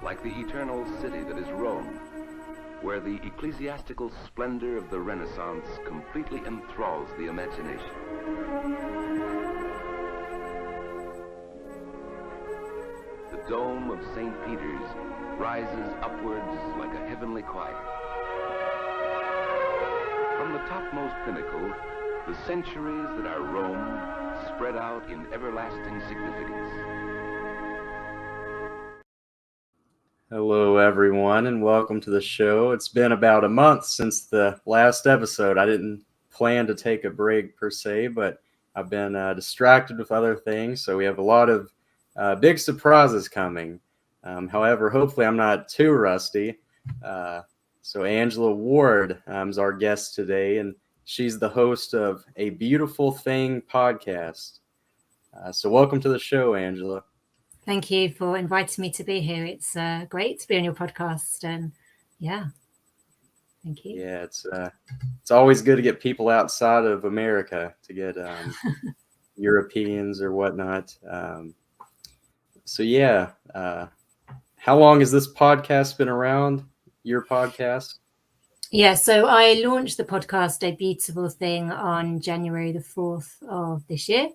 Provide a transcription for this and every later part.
like the eternal city that is Rome, where the ecclesiastical splendor of the Renaissance completely enthralls the imagination. The dome of St. Peter's rises upwards like a heavenly choir. From the topmost pinnacle, the centuries that are Rome spread out in everlasting significance. Hello, everyone, and welcome to the show. It's been about a month since the last episode. I didn't plan to take a break per se, but I've been distracted with other things, so we have a lot of big surprises coming. However, hopefully I'm not too rusty. So Angela Ward is our guest today, and she's the host of A Beautiful Thing podcast. So welcome to the show, Angela. Thank you for inviting me to be here. It's great to be on your podcast, and thank you. Yeah, it's always good to get people outside of America, to get Europeans or whatnot. How long has this podcast been around? Your podcast? Yeah, so I launched the podcast A Beautiful Thing on January the 4th of this year,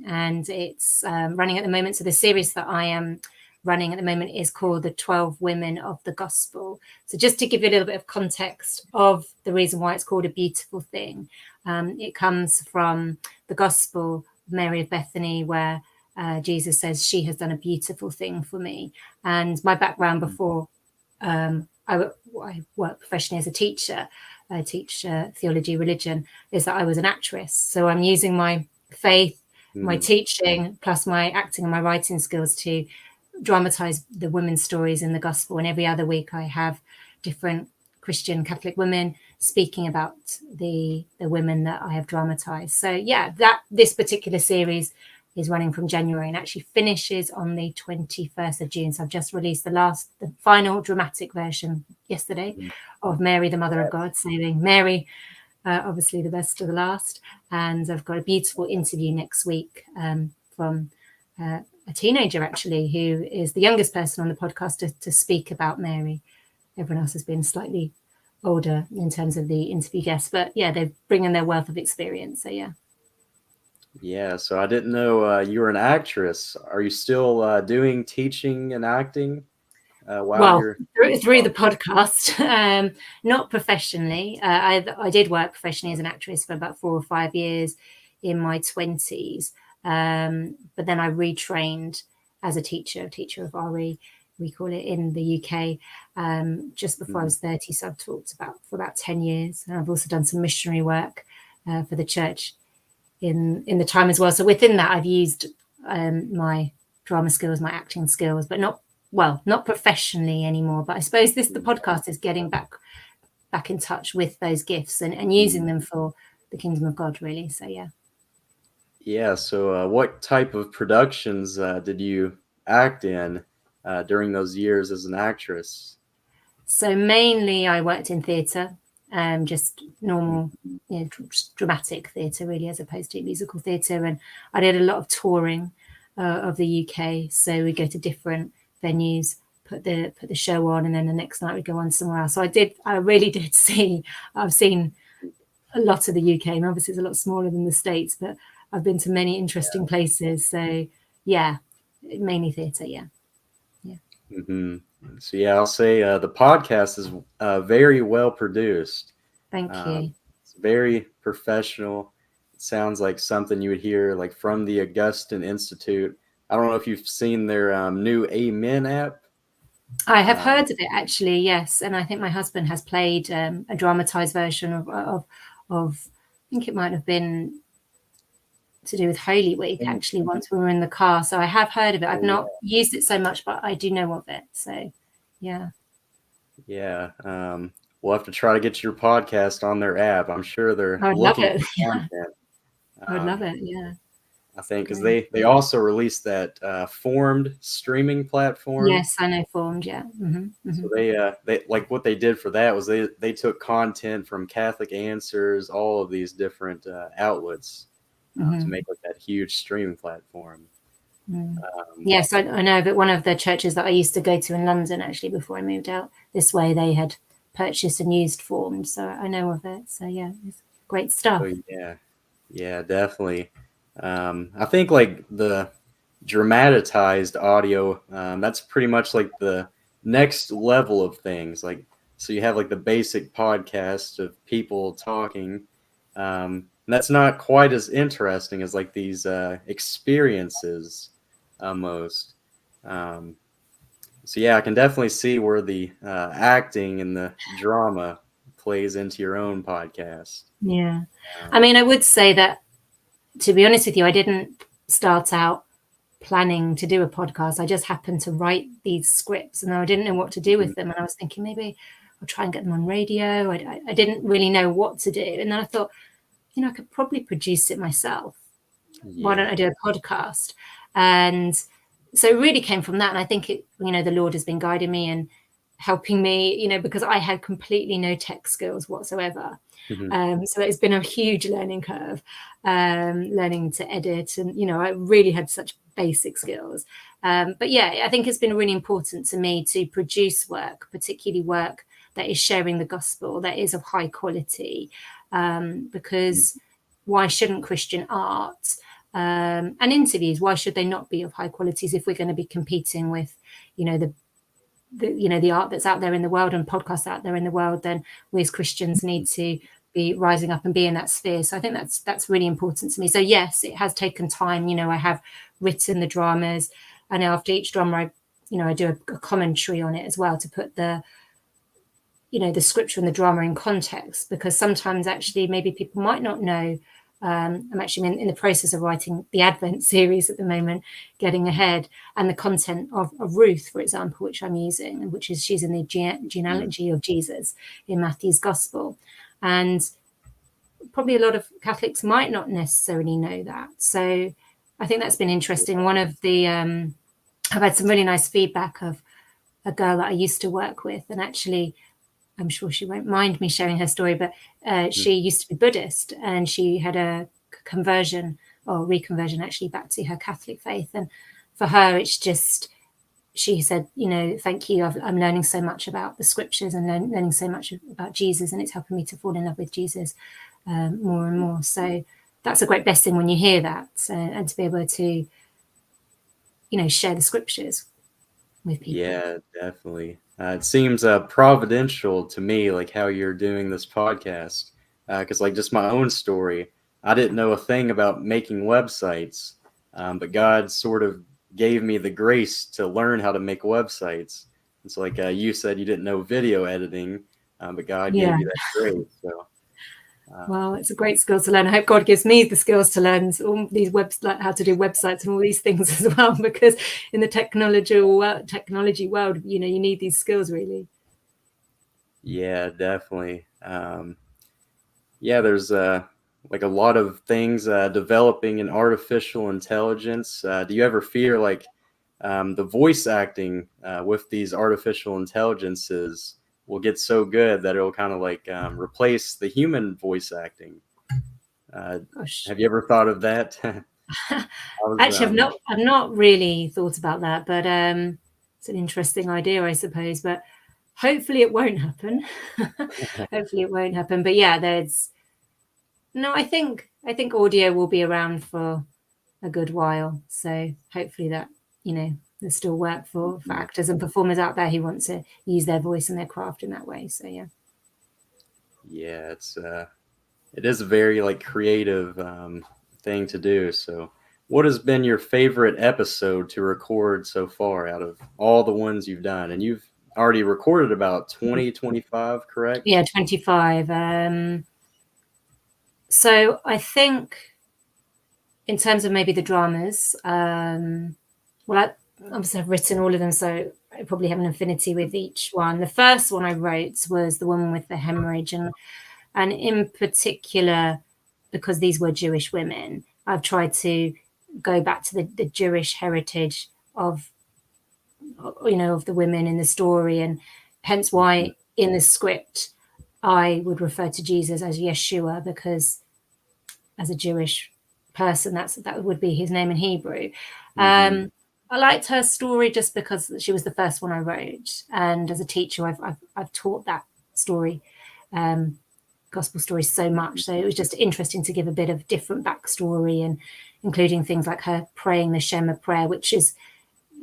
and it's running at the moment. So the series that I am running at the moment is called The 12 Women of the Gospel. So just to give you a little bit of context of the reason why it's called A Beautiful Thing, it comes from the Gospel of Mary of Bethany, where Jesus says, "She has done a beautiful thing for me." And my background before, I work professionally as a teacher. I teach theology, religion, is that I was an actress. So I'm using my faith, my teaching, plus my acting and my writing skills to dramatize the women's stories in the gospel. And every other week I have different Christian Catholic women speaking about the women that I have dramatized. So yeah, this particular series is running from January and actually finishes on the 21st of June. So I've just released the final dramatic version yesterday of Mary, the Mother of God, saving Mary, obviously the best of the last. And I've got a beautiful interview next week from a teenager, actually, who is the youngest person on the podcast to speak about Mary. Everyone else has been slightly older in terms of the interview guests, but yeah, they bring in their wealth of experience. So yeah. Yeah, so I didn't know you were an actress. Are you still doing teaching and acting? Through the podcast, not professionally. I did work professionally as an actress for about 4 or 5 years in my 20s, but then I retrained as a teacher of RE, we call it in the UK, just before I was 30. So I've taught for about 10 years, and I've also done some missionary work for the church in the time as well. So within that, I've used my drama skills, my acting skills, but not professionally anymore. But I suppose the podcast is getting back in touch with those gifts and using them for the kingdom of God, really. So yeah. Yeah. So what type of productions did you act in during those years as an actress? So mainly I worked in theatre, just normal, dramatic theatre, really, as opposed to musical theatre. And I did a lot of touring of the UK. So we go to different venues, put the show on, and then the next night we go on somewhere else. So I really did see. I've seen a lot of the UK, and obviously it's a lot smaller than the States, but I've been to many interesting places. So yeah, mainly theatre. Yeah. So yeah, I'll say the podcast is very well produced. Thank you. It's very professional. It sounds like something you would hear like from the Augustine Institute. I don't know if you've seen their new Amen app. I have heard of it, actually, yes. And I think my husband has played a dramatized version of I think it might have been to do with Holy Week, actually, once we were in the car. So I have heard of it. I've not used it so much, but I do know of it. So yeah. Yeah. We'll have to try to get your podcast on their app. I'm sure they're I would love it. content. I would love it. Yeah. I think because they also released that Formed streaming platform. Yes, I know Formed. Yeah. So they like what they did for that was they took content from Catholic Answers, all of these different outlets to make like that huge streaming platform. Yes, I know that one of the churches that I used to go to in London, actually, before I moved out this way, they had purchased and used forms, so I know of it. So yeah, it's great stuff. Oh, yeah, definitely. I think like the dramatized audio, that's pretty much like the next level of things. Like, so you have like the basic podcast of people talking. And that's not quite as interesting as like these experiences almost. Um, so yeah, I can definitely see where the acting and the drama plays into your own podcast. Yeah. I mean, I would say that, to be honest with you, I didn't start out planning to do a podcast. I just happened to write these scripts and I didn't know what to do with them. And I was thinking maybe I'll try and get them on radio. I didn't really know what to do. And then I thought, I could probably produce it myself. Why don't I do a podcast? And so it really came from that. And I think the Lord has been guiding me and helping me, because I had completely no tech skills whatsoever. So it's been a huge learning curve, learning to edit. And, I really had such basic skills. But yeah, I think it's been really important to me to produce work, particularly work that is sharing the gospel, that is of high quality, because why shouldn't Christian art and interviews, why should they not be of high qualities if we're going to be competing with, the art that's out there in the world and podcasts out there in the world? Then we as Christians need to be rising up and be in that sphere. So I think that's really important to me. So yes, it has taken time. I have written the dramas, and after each drama, I do a commentary on it as well to put the scripture and the drama in context, because sometimes actually maybe people might not know. I'm actually in the process of writing the Advent series at the moment, getting ahead, and the content of Ruth, for example, which I'm using, and which is she's in the genealogy of Jesus in Matthew's Gospel. And probably a lot of Catholics might not necessarily know that. So I think that's been interesting. One of the, I've had some really nice feedback of a girl that I used to work with, and actually, I'm sure she won't mind me sharing her story, but she used to be Buddhist, and she had a conversion or reconversion actually back to her Catholic faith. And for her, it's just, she said, thank you. I'm learning so much about the scriptures and learning so much about Jesus, and it's helping me to fall in love with Jesus more and more. So that's a great blessing when you hear that, and to be able to, share the scriptures with people. Yeah, definitely. It seems providential to me, like how you're doing this podcast. Because, like, just my own story, I didn't know a thing about making websites, but God sort of gave me the grace to learn how to make websites. It's like you said, you didn't know video editing, but God gave you that grace. So, well, it's a great skill to learn. I hope God gives me the skills to learn all these like how to do websites and all these things as well, because in the technology world, you need these skills really. Yeah, definitely. There's like a lot of things developing in artificial intelligence. Do you ever fear like the voice acting with these artificial intelligences will get so good that it'll kind of like replace the human voice acting? Have you ever thought of that? Actually, I've not really thought about that, but it's an interesting idea, I suppose. But hopefully, it won't happen. Hopefully, it won't happen. But yeah, I think audio will be around for a good while. So hopefully, that there's still work for actors and performers out there who want to use their voice and their craft in that way. So yeah. Yeah, it is a very like creative thing to do. So what has been your favorite episode to record so far out of all the ones you've done? And you've already recorded about 25, correct? Yeah, 25. So I think in terms of maybe the dramas, obviously I've written all of them, so I probably have an affinity with each one. The first one I wrote was the woman with the hemorrhage, and in particular, because these were Jewish women, I've tried to go back to the Jewish heritage of the women in the story, and hence why in the script I would refer to Jesus as Yeshua, because as a Jewish person, that would be his name in Hebrew. I liked her story just because she was the first one I wrote, and as a teacher, I've taught that story, gospel stories, so much. So it was just interesting to give a bit of different backstory, and including things like her praying the Shema prayer, which is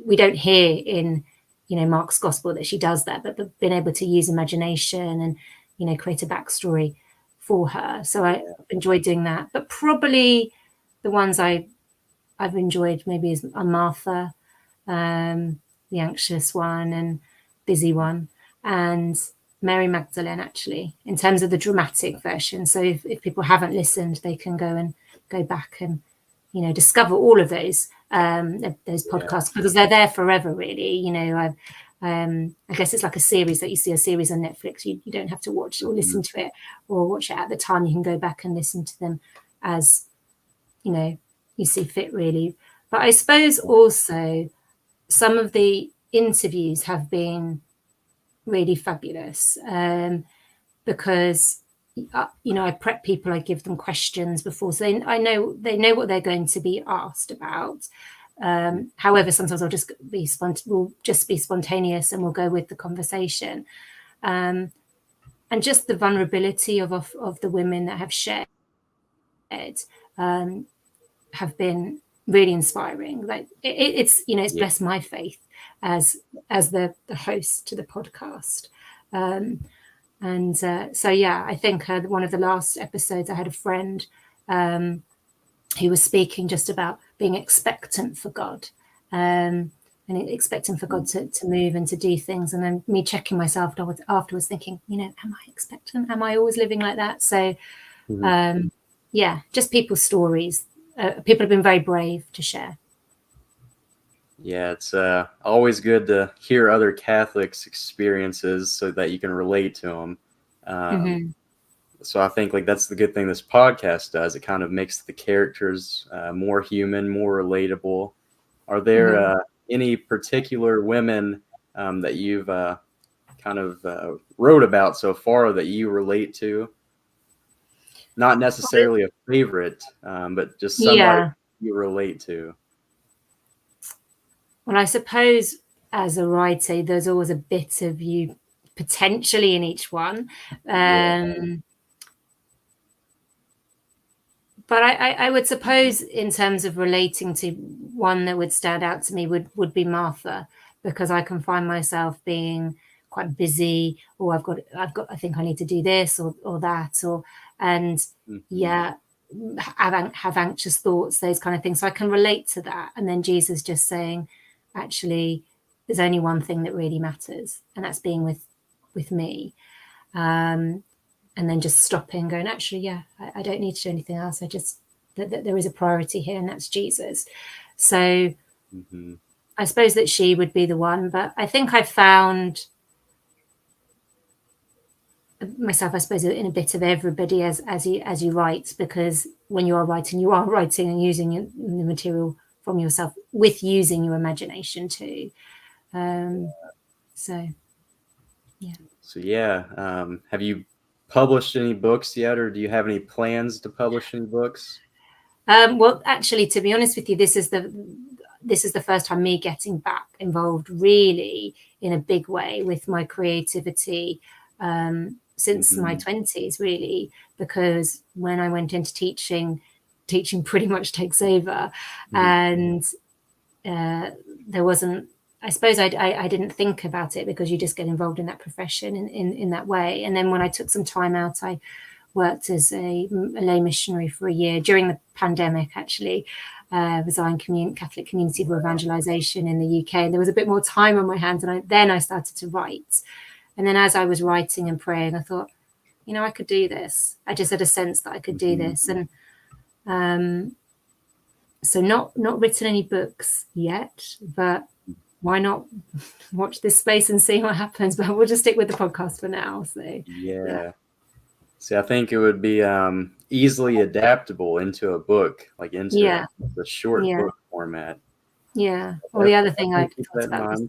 we don't hear in Mark's gospel that she does that, but being able to use imagination and create a backstory for her. So I enjoyed doing that. But probably the ones I've enjoyed maybe is Martha, the anxious one and busy one, and Mary Magdalene, actually, in terms of the dramatic version. So if people haven't listened, they can go back and discover all of those podcasts, because they're there forever, really. I guess it's like a series that you see a series on Netflix. You don't have to watch or listen to it or watch it at the time. You can go back and listen to them as you see fit, really. But I suppose also some of the interviews have been really fabulous, because I prep people, I give them questions before, so they know what they're going to be asked about. However, sometimes I'll just be spontaneous and we'll go with the conversation, and just the vulnerability of the women that have shared have been really inspiring. Like it's blessed my faith as the host to the podcast. So I think one of the last episodes, I had a friend who was speaking just about being expectant for God, and expecting for God to move and to do things, and then me checking myself afterwards thinking, am I expectant? Am I always living like that? So just people's stories. People have been very brave to share. Yeah, it's always good to hear other Catholics' experiences so that you can relate to them. So I think that's the good thing this podcast does. It kind of makes the characters more human, more relatable. Are there any particular women that you've kind of wrote about so far that you relate to? Not necessarily a favorite, but just somebody you relate to. Well, I suppose as a writer, there's always a bit of you potentially in each one. But I would suppose, in terms of relating to one that would stand out to me, would be Martha, because I can find myself being quite busy, or I think I need to do this or that, have anxious thoughts, those kind of things. So I can relate to that. And then Jesus just saying, actually, there's only one thing that really matters, and that's being with me. And then just stopping, going, actually, I don't need to do anything else. I just, that there is a priority here, and that's Jesus. So I suppose that she would be the one. But I think I found myself, I suppose, in a bit of everybody as you write, because when you are writing and using the material from yourself, with using your imagination too. So have you published any books yet, or do you have any plans to publish any books? Well, actually, to be honest with you, this is the first time me getting back involved really in a big way with my creativity since my 20s, really, because when I went into teaching pretty much takes over, and there wasn't, I suppose I didn't think about it, because you just get involved in that profession in that way. And then when I took some time out, I worked as a lay missionary for a year during the pandemic, actually. Was on Catholic Community for Evangelization in the UK. And there was a bit more time on my hands, and then I started to write. And then as I was writing and praying, I thought, I could do this. I just had a sense that I could do this. And so not written any books yet, but why not watch this space and see what happens? But we'll just stick with the podcast for now. So See, I think it would be easily adaptable into a book, like into the short book format. Or the other thing I thought about was,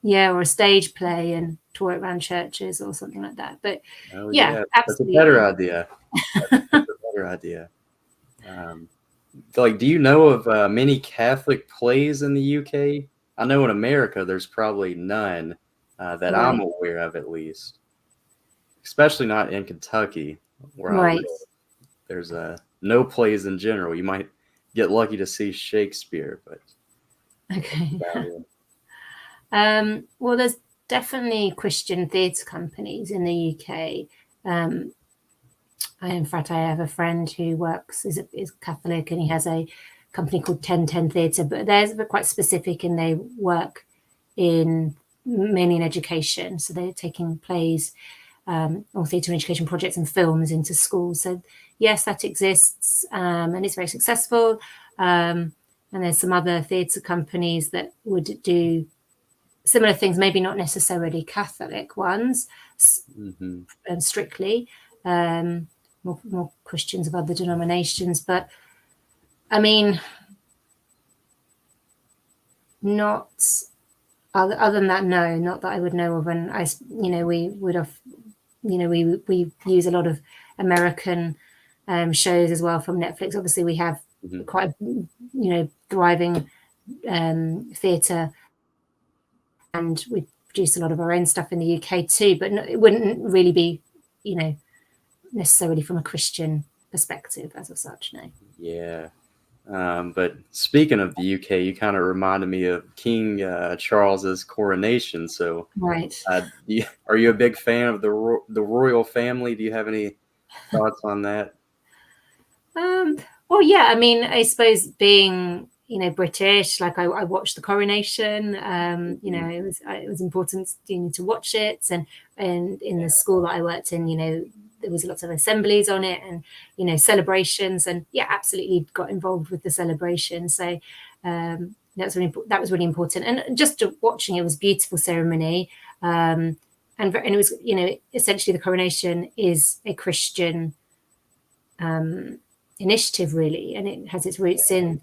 or a stage play and tour it around churches or something like that. But absolutely. That's a better idea. That's a better idea. like, do you know of many Catholic plays in the UK? I know in America there's probably none that I'm Right. aware of, at least. Especially not in Kentucky, where I live. Right. There's no plays in general. You might get lucky to see Shakespeare, but Okay. about it. Well, there's definitely Christian theatre companies in the UK. In fact, I have a friend who is Catholic, and he has a company called 1010 Theatre, but they're quite specific, and they work mainly in education. So they're taking plays or theatre and education projects and films into schools. So yes, that exists, and it's very successful. And there's some other theatre companies that would do similar things, maybe not necessarily Catholic ones, strictly. More Christians of other denominations, but I mean, not other than that, no, not that I would know of. And we would have, we use a lot of American shows as well from Netflix. Obviously, we have quite thriving theatre, and we produce a lot of our own stuff in the UK too. But it wouldn't really be, necessarily from a Christian perspective as of such, no. Yeah. But speaking of the UK, you kind of reminded me of King Charles's coronation. So, Right. Are you a big fan of the royal family? Do you have any thoughts on that? Well, yeah. I mean, I suppose being British, like I watched the coronation. It was important to watch it, and in the school that I worked in, there was lots of assemblies on it, and celebrations, and yeah, absolutely got involved with the celebration. So that was really important, and just watching it was a beautiful ceremony, and it was essentially the coronation is a Christian initiative, really, and it has its roots in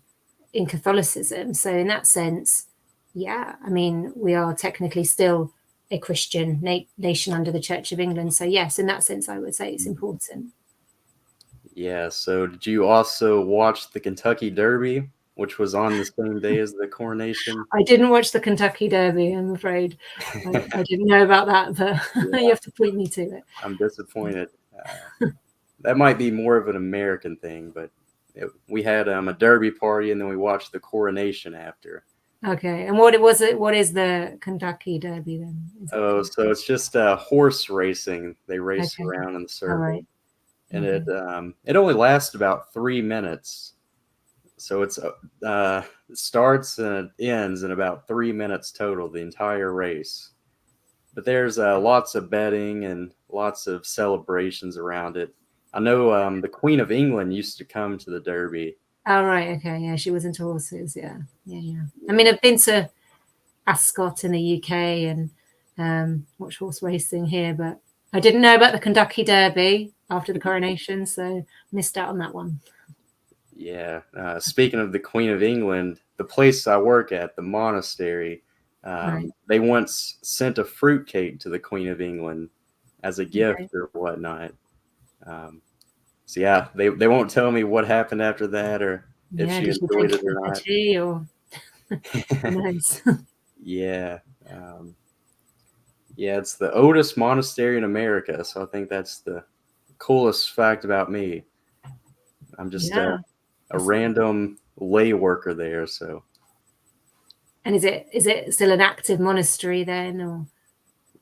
Catholicism. So in that sense, yeah, I mean, we are technically still a Christian nation under the Church of England. So yes, in that sense, I would say it's important. Yeah. So did you also watch the Kentucky Derby, which was on the same day as the coronation? I didn't watch the Kentucky Derby, I'm afraid. I didn't know about that, but you have to point me to it. I'm disappointed. That might be more of an American thing, but we had a derby party, and then we watched the coronation after. Okay, and what was it? What is the Kentucky Derby then? So it's just horse racing. They race around in the circle, right. And it only lasts about 3 minutes. So it starts and it ends in about 3 minutes total, the entire race. But there's lots of betting and lots of celebrations around it. I know the Queen of England used to come to the Derby. Oh, right. Okay. Yeah, she was into horses. Yeah. I mean, I've been to Ascot in the UK and watched horse racing here, but I didn't know about the Kentucky Derby after the coronation, so missed out on that one. Yeah. Speaking of the Queen of England, the place I work at, the monastery, they once sent a fruitcake to the Queen of England as a gift or whatnot. So yeah, they won't tell me what happened after that, or if she enjoyed it or not. Tea or nice. Yeah. Yeah, it's the oldest monastery in America, so I think that's the coolest fact about me. I'm just a random lay worker there. So. And is it still an active monastery then, or?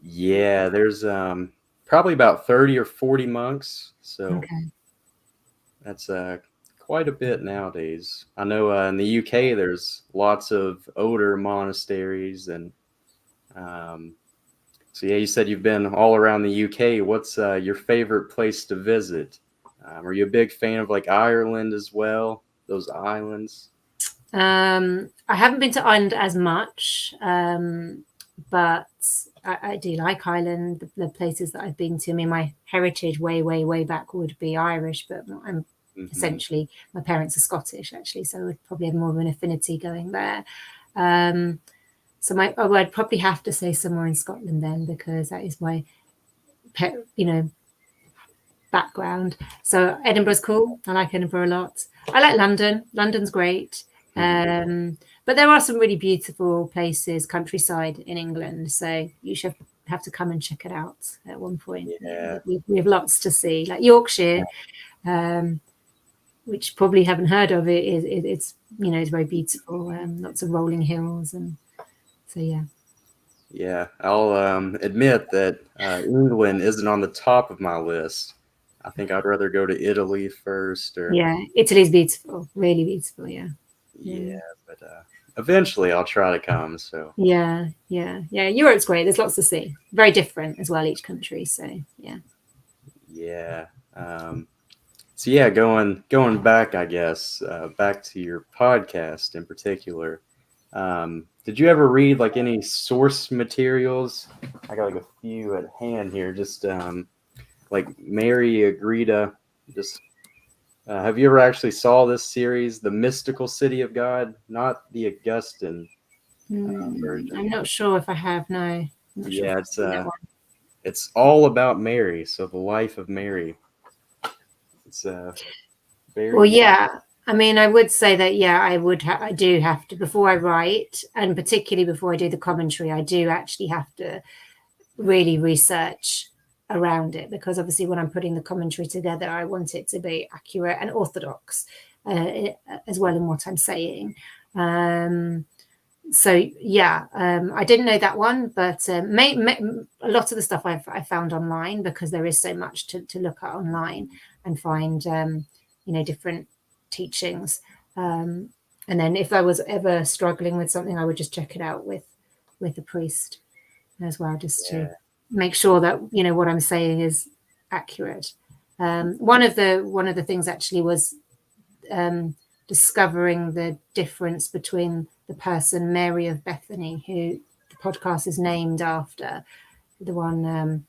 Yeah, there's probably about 30 or 40 monks. So that's quite a bit nowadays. I know in the UK there's lots of older monasteries, and so yeah, you said you've been all around the UK. What's your favorite place to visit? Are you a big fan of like Ireland as well? Those islands? I haven't been to Ireland as much, but I do like Ireland. The places that I've been to, I mean, my heritage way back would be Irish, but I'm essentially, my parents are Scottish actually, so I would probably have more of an affinity going there. So I'd probably have to say somewhere in Scotland then, because that is my background. So Edinburgh's cool. I like Edinburgh a lot. I like London. London's great. But there are some really beautiful places, countryside in England. So you should have to come and check it out at one point. Yeah. We have lots to see, like Yorkshire, which probably haven't heard of it. It's it's very beautiful. Lots of rolling hills, and so yeah. Yeah, I'll admit that England isn't on the top of my list. I think I'd rather go to Italy first, or Yeah, Italy's beautiful, really beautiful. yeah, but eventually I'll try to come. So yeah. Europe's great. There's lots to see. Very different as well, each country. So yeah. So yeah, going back, I guess, back to your podcast in particular. Did you ever read like any source materials? I got like a few at hand here. Just like Mary Agreda. Just have you ever actually saw this series, The Mystical City of God, not the Augustine version? I'm not sure if I have. No. I'm not sure Yeah, if I've seen that one. it's all about Mary. So the life of Mary. It's very Well, yeah. I mean, I would say that, yeah, I do have to, before I write, and particularly before I do the commentary, I do actually have to really research around it, because obviously when I'm putting the commentary together, I want it to be accurate and orthodox as well in what I'm saying. So yeah, I didn't know that one, but a lot of the stuff I found online, because there is so much to look at online and find, different teachings. And then if I was ever struggling with something, I would just check it out with a priest as well, just to make sure that what I'm saying is accurate. One of the things actually was discovering the difference between the person Mary of Bethany, who the podcast is named after, the one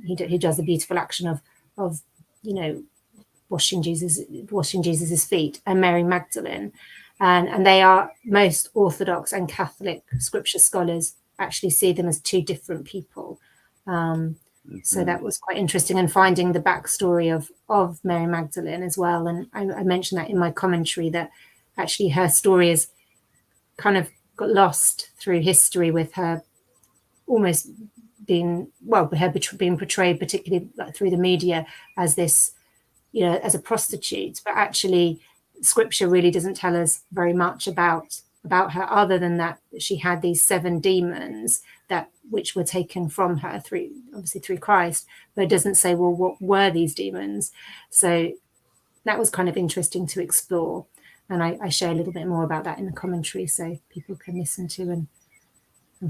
who does the beautiful action of washing Jesus's feet, and Mary Magdalene, and they are, most Orthodox and Catholic scripture scholars actually see them as two different people. So that was quite interesting, and finding the backstory of Mary Magdalene as well. And I mentioned that in my commentary, that actually her story is kind of got lost through history, with her almost being portrayed, particularly like through the media, as this, as a prostitute. But actually, scripture really doesn't tell us very much about her, other than that she had these 7 demons which were taken from her through Christ. But it doesn't say, well, what were these demons? So that was kind of interesting to explore, and I share a little bit more about that in the commentary, so people can listen to and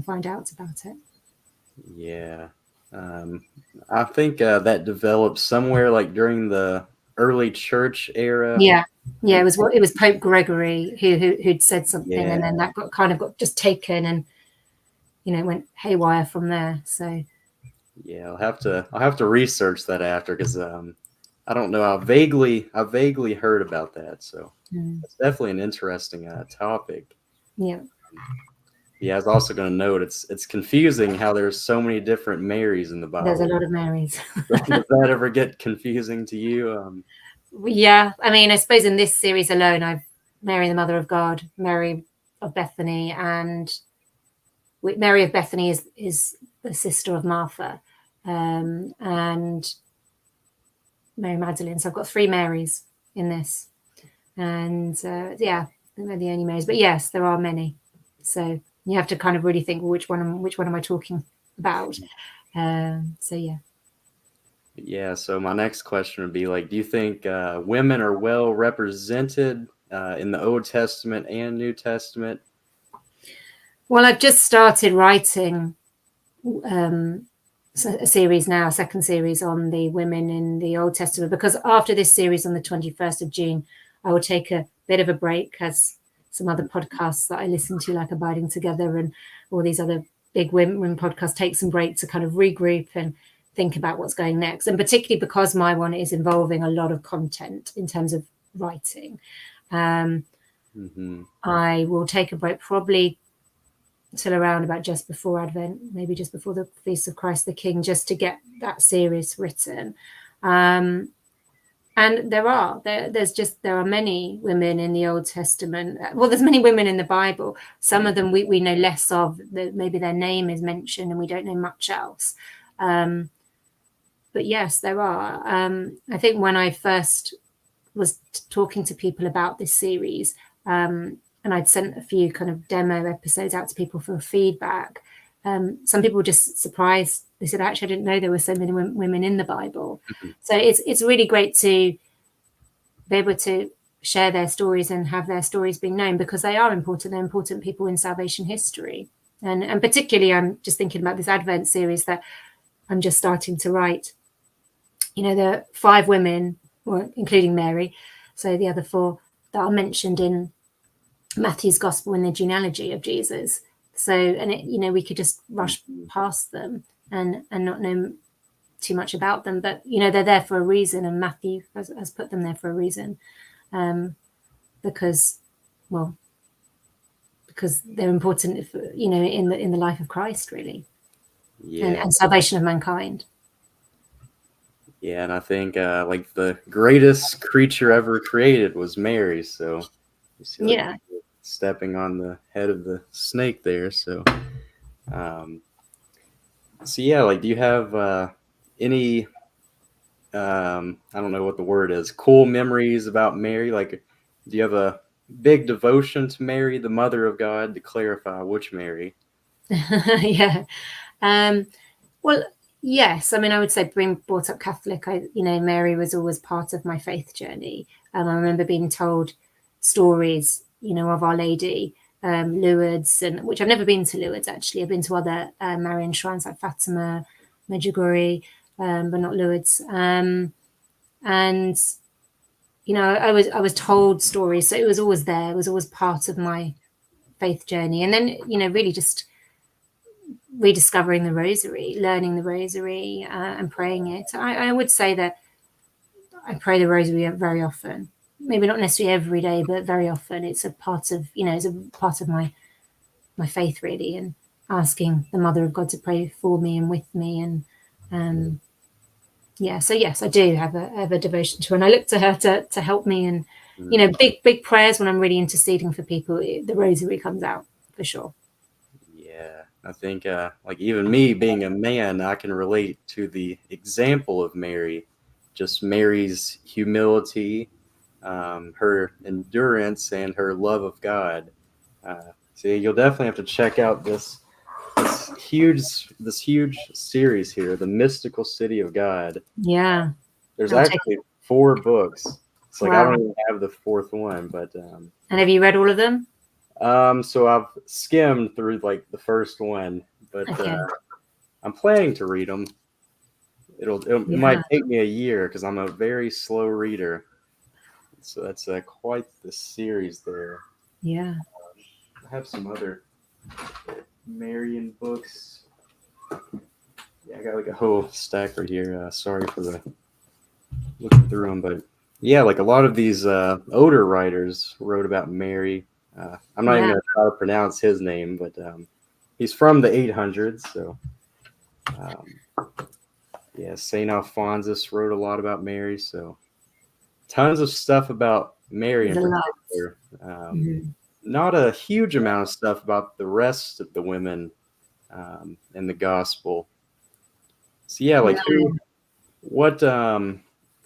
find out about it. Yeah. I think that developed somewhere like during the early church era. Yeah. It was Pope Gregory who'd said something, and then that got just taken, and went haywire from there. So yeah, I'll have to research that after, because I don't know. I vaguely heard about that, so it's definitely an interesting topic. Yeah. Yeah, I was also going to note it's confusing how there's so many different Marys in the Bible. There's a lot of Marys. Does that ever get confusing to you? Yeah, I mean, I suppose in this series alone, I've Mary, the Mother of God, Mary of Bethany, and Mary of Bethany is the sister of Martha, and Mary Magdalene. So I've got 3 Marys in this, and yeah, they're the only Marys. But yes, there are many. So you have to kind of really think, well, which one am I talking about? So yeah. Yeah. So my next question would be, like, do you think women are well represented in the Old Testament and New Testament? Well, I've just started writing a series now, a second series on the women in the Old Testament, because after this series on the 21st of June, I will take a bit of a break, as some other podcasts that I listen to, like Abiding Together and all these other big women podcasts, take some break to kind of regroup and think about what's going next. And particularly because my one is involving a lot of content in terms of writing, I will take a break probably till around about just before Advent, maybe just before the Feast of Christ the King, just to get that series written. And there are many women in the Old Testament. Well, there's many women in the Bible. Some of them we know less of. Maybe their name is mentioned and we don't know much else. But yes, there are. I think when I first was talking to people about this series, and I'd sent a few kind of demo episodes out to people for feedback, some people were just surprised. They said, actually, I didn't know there were so many women in the Bible. Mm-hmm. So it's really great to be able to share their stories and have their stories being known, because they are important. They're important people in salvation history. And particularly, I'm just thinking about this Advent series that I'm just starting to write. You know, there are 5 women, well, including Mary, so the other 4 that are mentioned in Matthew's Gospel in the genealogy of Jesus. So, and it, you know, we could just rush past them and not know too much about them, but you know, they're there for a reason, and Matthew has put them there for a reason, because they're important, you know, in the life of Christ, really, and salvation of mankind. Yeah, and I think like the greatest creature ever created was Mary. So you see, like, stepping on the head of the snake there. So, like, do you have any? I don't know what the word is. Cool memories about Mary? Like, do you have a big devotion to Mary, the Mother of God? To clarify, which Mary? Yeah. Well, yes. I mean, I would say being brought up Catholic, Mary was always part of my faith journey. I remember being told stories, you know, of Our Lady, Lourdes, and which I've never been to Lourdes, actually. I've been to other Marian shrines like Fatima, Medjugorje, but not Lourdes. And you know, I was told stories, so it was always there. It was always part of my faith journey. And then, you know, really just rediscovering the rosary, learning the rosary, and praying it. I would say that I pray the rosary very often. Maybe not necessarily every day, but very often. It's a part of, you know, it's a part of my faith, really, and asking the Mother of God to pray for me and with me. And so yes, I do have a devotion to her, and I look to her to help me. And you know, big prayers when I'm really interceding for people. The rosary comes out for sure. Yeah, I think like even me being a man, I can relate to the example of Mary, just Mary's humility, her endurance, and her love of God. So you'll definitely have to check out this huge series here, The Mystical City of God. Yeah, there's actually 4 books. It's like, wow. I don't even have the 4th one, but and have you read all of them? So I've skimmed through like the first one, but I'm planning to read them. It might take me a year because I'm a very slow reader. So that's quite the series there. Yeah. I have some other Marian books. Yeah, I got like a whole stack right here. Sorry for the looking through them, but yeah, like a lot of these older writers wrote about Mary. I'm not even going to try to pronounce his name, but he's from the 800s. So, St. Alphonsus wrote a lot about Mary. So, tons of stuff about Mary in particular. Not a huge amount of stuff about the rest of the women in the gospel. So, what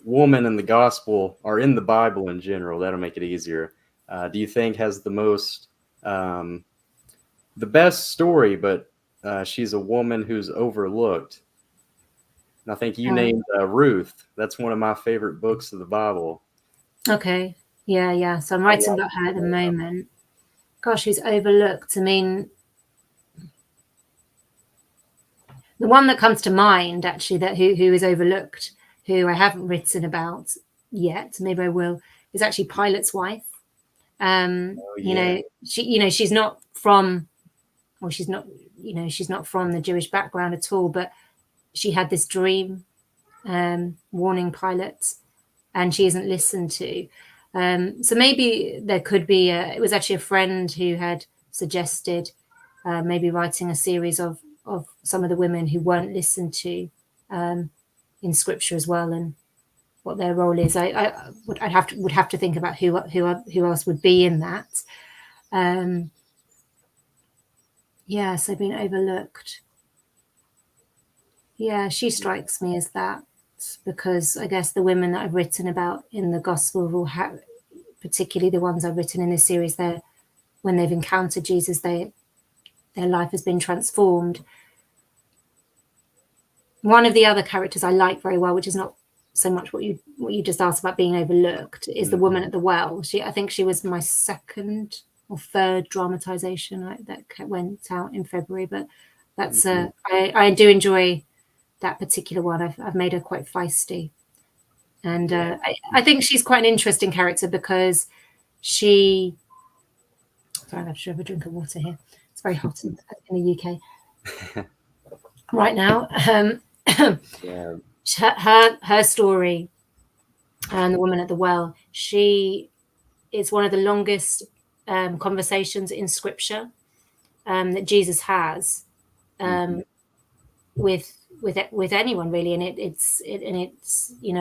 woman in the gospel or in the Bible in general, that'll make it easier, do you think has the most, the best story, but she's a woman who's overlooked? And I think you named Ruth. That's one of my favorite books of the Bible. Okay. Yeah. So I'm writing about her at the moment. Gosh, who's overlooked? I mean, the one that comes to mind, actually, that who is overlooked, who I haven't written about yet, maybe I will, is actually Pilate's wife. You know, she's not from the Jewish background at all, but she had this dream warning Pilate, and she isn't listened to. So maybe there could be it was actually a friend who had suggested maybe writing a series of some of the women who weren't listened to in scripture as well. And what their role is. I'd have to think about who else would be in that. Yeah, so being overlooked. Yeah, she strikes me as that, because I guess the women that I've written about in the gospel will have, particularly the ones I've written in this series, when they've encountered Jesus, their life has been transformed. One of the other characters I like very well, which is not so much what you just asked about being overlooked, is the woman at the well. I think she was my second or third dramatisation that went out in February, but that's I do enjoy that particular one. I've made her quite feisty, and I think she's quite an interesting character because she. Sorry, I have to have a drink of water here. It's very hot in the UK right now. Yeah. Her story, and the woman at the well. It's one of the longest conversations in Scripture that Jesus has with anyone really, and it's a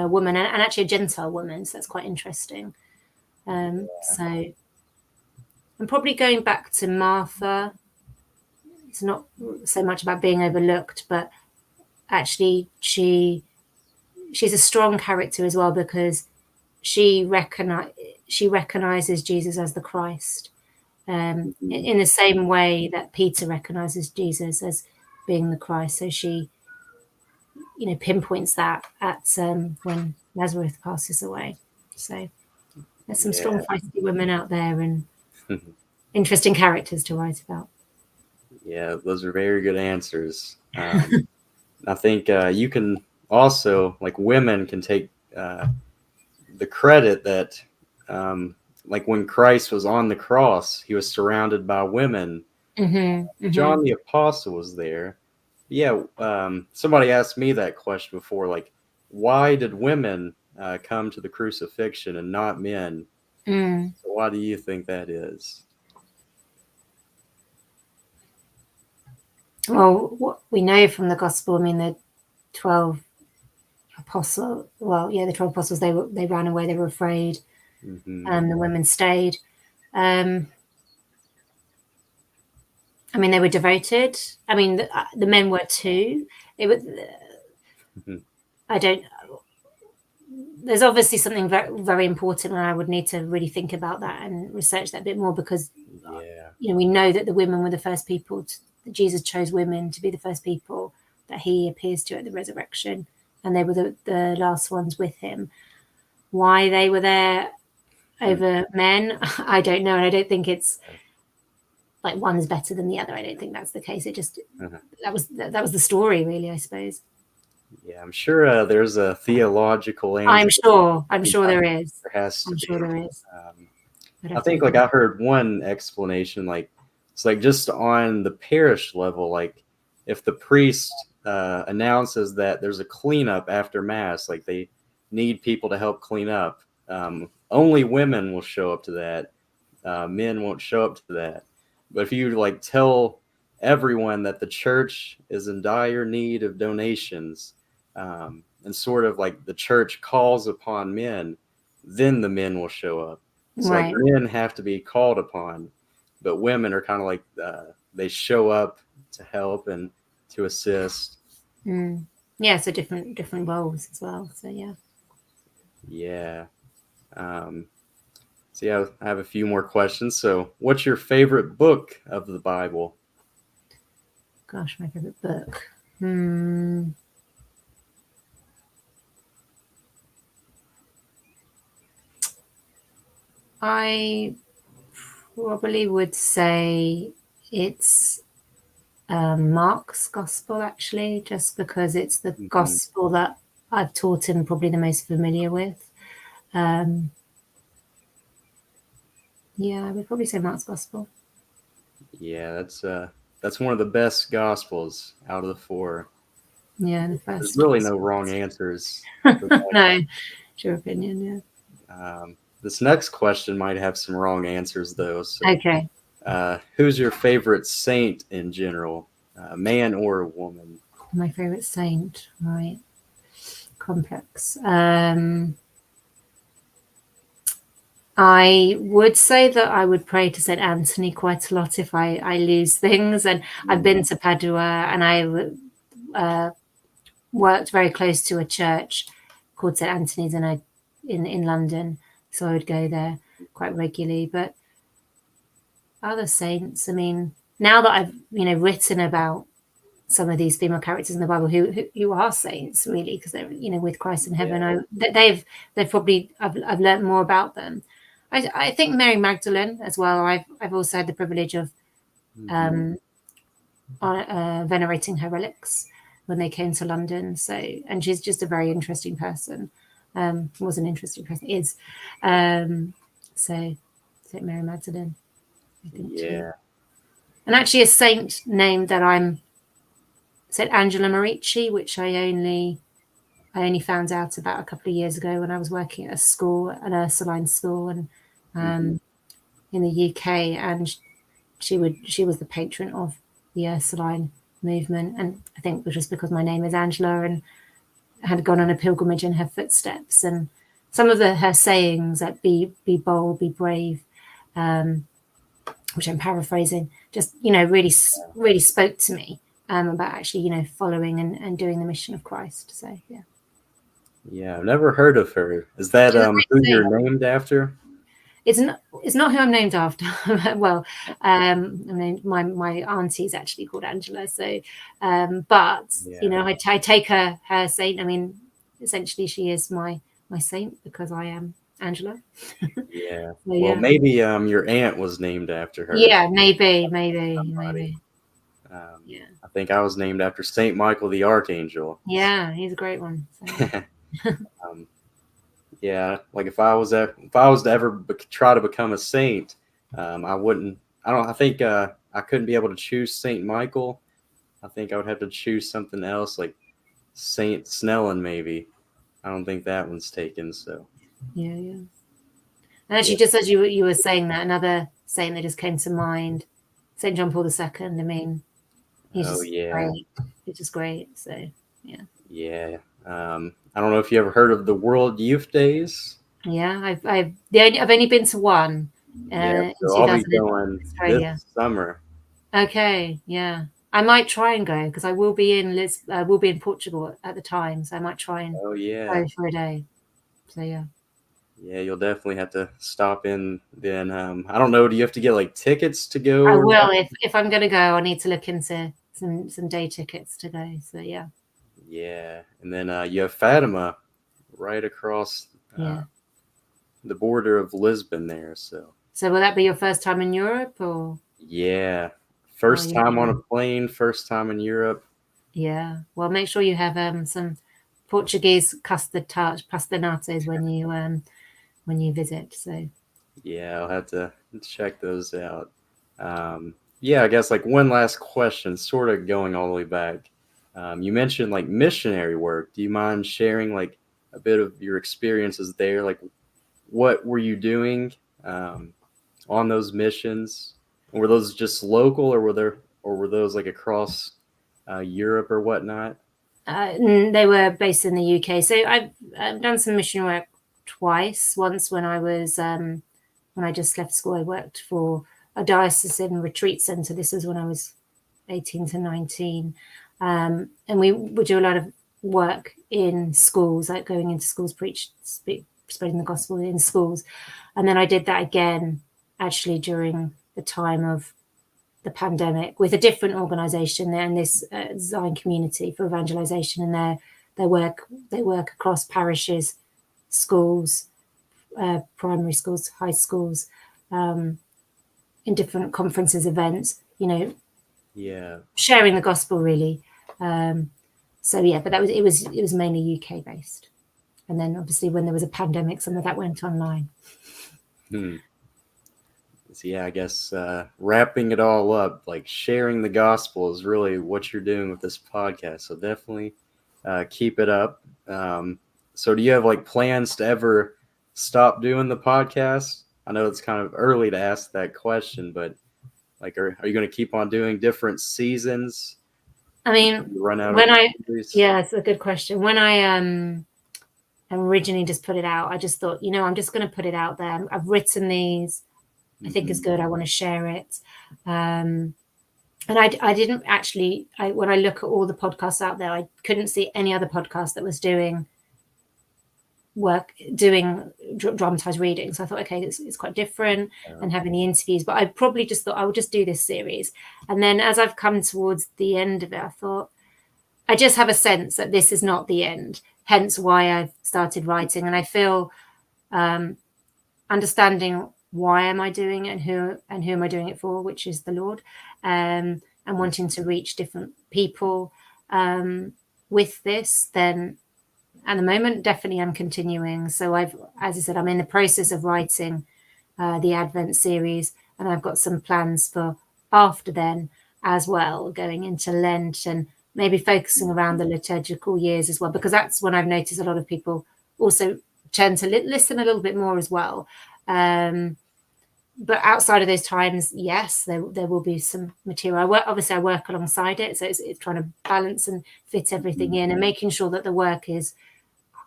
woman, and actually a Gentile woman, so that's quite interesting. So I'm probably going back to Martha. It's not so much about being overlooked, but actually she's a strong character as well, because she recognizes Jesus as the Christ, in the same way that Peter recognizes Jesus as being the Christ. So she pinpoints that at when Lazarus passes away. So there's some strong feisty women out there, and interesting characters to write about. Yeah, those are very good answers. I think you can also, like, women can take the credit that, like, when Christ was on the cross, he was surrounded by women. John the Apostle was there. Yeah, somebody asked me that question before, like, why did women come to the crucifixion and not men? So why do you think that is? Well, what we know from the gospel, I mean, the 12 apostles, the 12 apostles, they ran away, they were afraid, and the women stayed. I mean, they were devoted. I mean, the men were too. It was. There's obviously something very, very important, and I would need to really think about that and research that a bit more, because we know that the women were the first people. That Jesus chose women to be the first people that he appears to at the resurrection, and they were the last ones with him. Why they were there over men, I don't know, and I don't think it's like one's better than the other. I don't think that's the case. It just that was the story, really, I suppose. Yeah, I'm sure there's a theological answer. I'm sure there is. There has to be. Sure there is. I think, like, I heard one explanation, like, it's like just on the parish level, like if the priest announces that there's a cleanup after Mass, like they need people to help clean up, only women will show up to that. Men won't show up to that. But if you, like, tell everyone that the church is in dire need of donations, and sort of like the church calls upon men, then the men will show up. So like men have to be called upon, but women are kind of like they show up to help and to assist. Yeah, so different roles as well. So yeah. So yeah, I have a few more questions. So, what's your favorite book of the Bible? Gosh, my favorite book. I probably would say it's Mark's Gospel, actually, just because it's the Gospel that I've taught him, probably the most familiar with. Yeah, I would probably say Mark's Gospel. Yeah, that's one of the best Gospels out of the four. Yeah, the first. There's really no wrong answers. No, it's your opinion, yeah. This next question might have some wrong answers, though. So, okay. Who's your favorite saint in general, man or woman? My favorite saint, right? complex. I would say that I would pray to St. Anthony quite a lot if I lose things. And I've been to Padua, and I worked very close to a church called St. Anthony's in London. So I would go there quite regularly. But other saints, I mean, now that I've, written about some of these female characters in the Bible who are saints, really, because they're, with Christ in heaven, they've probably, I've learned more about them. I think Mary Magdalene as well. I've also had the privilege of venerating her relics when they came to London. So, and she's just a very interesting person. Was an interesting person, is. So Saint Mary Magdalene, I think too. And actually a saint named that I'm Saint Angela Merici, which I only found out about a couple of years ago when I was working at a school, an Ursuline school, and in the UK, and she was the patron of the Ursuline movement, and I think just because my name is Angela and had gone on a pilgrimage in her footsteps, and some of her sayings, like be bold, be brave, which I'm paraphrasing, just really spoke to me about actually following and doing the mission of Christ. So yeah, I've never heard of her. Is that who you're named after? It's not who I'm named after. Well, I mean, my auntie's actually called Angela. So, but I take her saint. I mean, essentially, she is my saint because I am Angela. Yeah. So, well, maybe your aunt was named after her. Yeah, maybe. Yeah. I think I was named after Saint Michael the Archangel. Yeah, he's a great one. So. Yeah, like if I was to ever try to become a saint, I think I couldn't be able to choose Saint Michael. I think I would have to choose something else, like Saint Snellen, maybe. I don't think that one's taken. So yeah. And actually, just as you were saying that, another saint that just came to mind, Saint John Paul II. I mean, he's great. He's just great. So yeah. Yeah. I don't know if you ever heard of the World Youth Days. Yeah, I've only been to one. So I'll be going this summer. Okay, yeah, I might try and go because I will be in Portugal at the time, so I might try and go for a day. So yeah. Yeah, you'll definitely have to stop in then. I don't know. Do you have to get like tickets to go? I will. If I'm going to go, I need to look into some day tickets to go. So yeah. Yeah, and then you have Fatima right across the border of Lisbon there. So will that be your first time in Europe, or? Yeah, first time on a plane, first time in Europe. Yeah, well, make sure you have some Portuguese custard tart pastanatos when you visit. So yeah, I'll have to check those out. Yeah, I guess like one last question, sort of going all the way back. You mentioned like missionary work. Do you mind sharing like a bit of your experiences there? Like, what were you doing on those missions? Were those just local, or were those like across Europe or whatnot? They were based in the UK. So I've done some mission work twice. Once when I was when I just left school, I worked for a diocesan retreat centre. This was when I was 18 to 19. And we would do a lot of work in schools, like going into schools, spreading the gospel in schools. And then I did that again, actually, during the time of the pandemic with a different organisation and this Zion Community for Evangelisation. And they work across parishes, schools, primary schools, high schools, in different conferences, events, sharing the gospel really. So yeah, but it was mainly UK based, and then obviously when there was a pandemic, some of that went online. So yeah, I guess wrapping it all up, like sharing the gospel is really what you're doing with this podcast. So definitely keep it up. So do you have like plans to ever stop doing the podcast? I know it's kind of early to ask that question, but like, are you going to keep on doing different seasons? I mean, run out it's a good question. When I originally just put it out. I just thought, I'm just going to put it out there. I've written these. I think it's good. I want to share it. And I didn't actually, when I look at all the podcasts out there, I couldn't see any other podcast that was doing dramatized readings. So I thought, okay, it's quite different and having the interviews, but I probably just thought I would just do this series. And then as I've come towards the end of it, I thought, I just have a sense that this is not the end, hence why I've started writing. And I feel understanding why am I doing it and who am I doing it for, which is the Lord, and wanting to reach different people with this, then at the moment, definitely I'm continuing. So as I said, I'm in the process of writing the Advent series, and I've got some plans for after then as well, going into Lent and maybe focusing around the liturgical years as well, because that's when I've noticed a lot of people also tend to listen a little bit more as well. But outside of those times, yes, there will be some material. I work alongside it, so it's trying to balance and fit everything in and making sure that the work is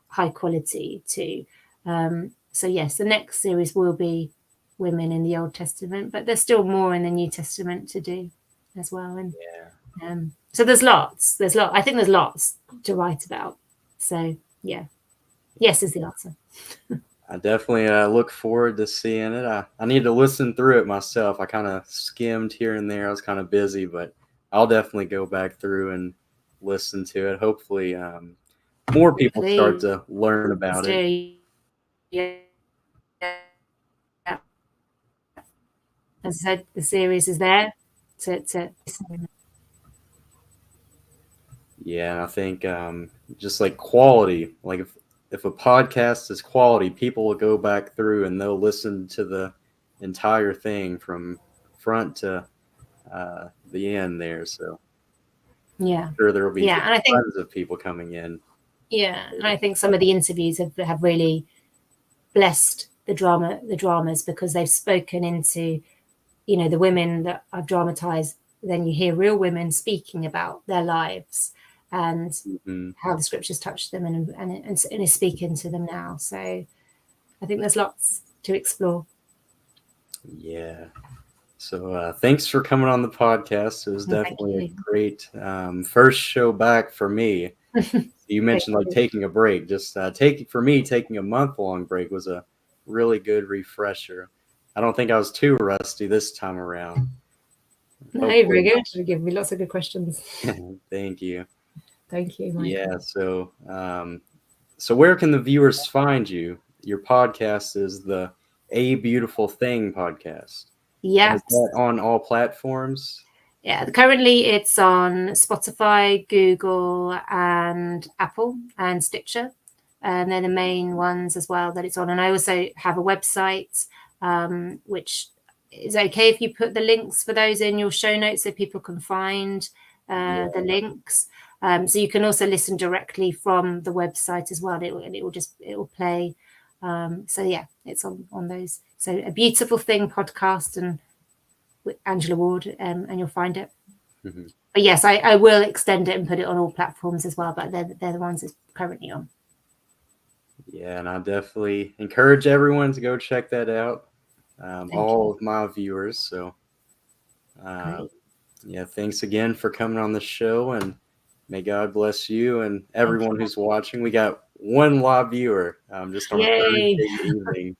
high quality too. So yes, the next series will be women in the Old Testament, but there's still more in the New Testament to do as well. And so there's lots. I think there's lots to write about. So yeah, yes is the answer. I definitely look forward to seeing it. I need to listen through it myself. I kind of skimmed here and there. I was kind of busy, but I'll definitely go back through and listen to it. Hopefully, more people start to learn about it. Yeah. As I said, the series is there to Yeah, and I think just like quality, like if a podcast is quality, people will go back through and they'll listen to the entire thing from front to the end there. So yeah, I'm sure there will be and I think tons of people coming in. Yeah, and I think some of the interviews have really blessed the dramas, because they've spoken into, the women that I've dramatized. Then you hear real women speaking about their lives and how the scriptures touch them and is speaking to them now. So I think there's lots to explore. Yeah. So thanks for coming on the podcast. It was definitely a great first show back for me. You mentioned like taking a break. Just taking a month-long break was a really good refresher. I don't think I was too rusty this time around. No, very good. You gave me lots of good questions. Thank you. Thank you, Michael. Yeah. So where can the viewers find you? Your podcast is the A Beautiful Thing podcast. Yeah. Is that on all platforms? Yeah, currently it's on Spotify, Google, and Apple and Stitcher. And they're the main ones as well that it's on. And I also have a website, which is okay if you put the links for those in your show notes so people can find the links. So you can also listen directly from the website as well. It will play. So yeah, it's on those. So A Beautiful Thing podcast and with Angela Ward, and you'll find it. But yes, I will extend it and put it on all platforms as well, but they're the ones it's currently on. Yeah, and I definitely encourage everyone to go check that out. All of my viewers. So yeah, thanks again for coming on the show, and may God bless you and everyone who's watching. We got one live viewer just on a Thursday evening.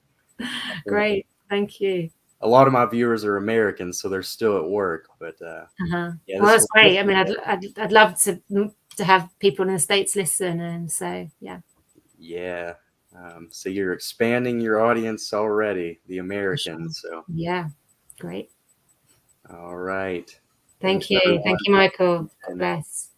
Great, thank you. A lot of my viewers are Americans, so they're still at work. But yeah, well, that's great. I mean, I'd love to have people in the States listen, and so yeah. Yeah. So you're expanding your audience already, the Americans. Sure. So yeah, great. All right. Thank you, Michael. God bless.